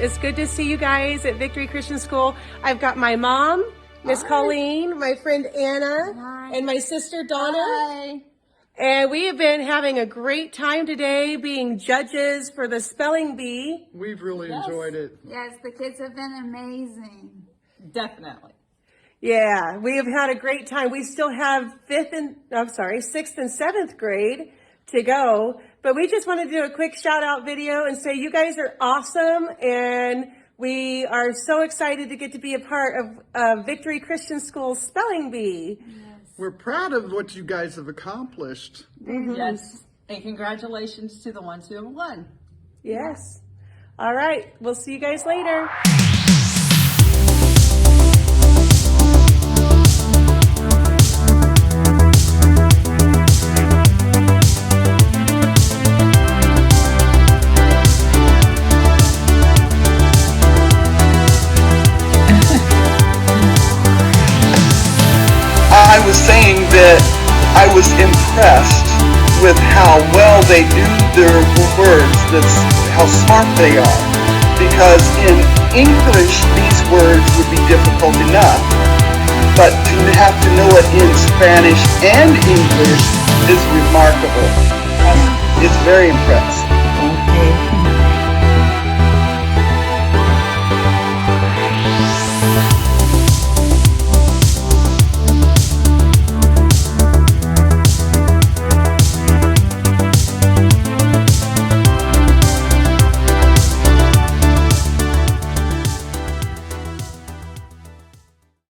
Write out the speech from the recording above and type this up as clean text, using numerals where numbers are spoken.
It's good to see you guys at Victory Christian School. I've got my mom, Miss Colleen, my friend Anna, Hi. and my sister Donna. Hi. And we have been having a great time today being judges for the Spelling Bee. We've really enjoyed it. Yes, the kids have been amazing. Definitely. Yeah, we have had a great time. We still have 6th and 7th grade to go, but we just wanted to do a quick shout out video and say you guys are awesome, and we are so excited to get to be a part of Victory Christian School's Spelling Bee. We're proud of what you guys have accomplished. Mm-hmm. Yes, and congratulations to the ones who have won. Yes. All right, we'll see you guys later. I was saying that I was impressed with how well they do their words, that's how smart they are. Because in English, these words would be difficult enough, but to have to know it in Spanish and English is remarkable. It's very impressed.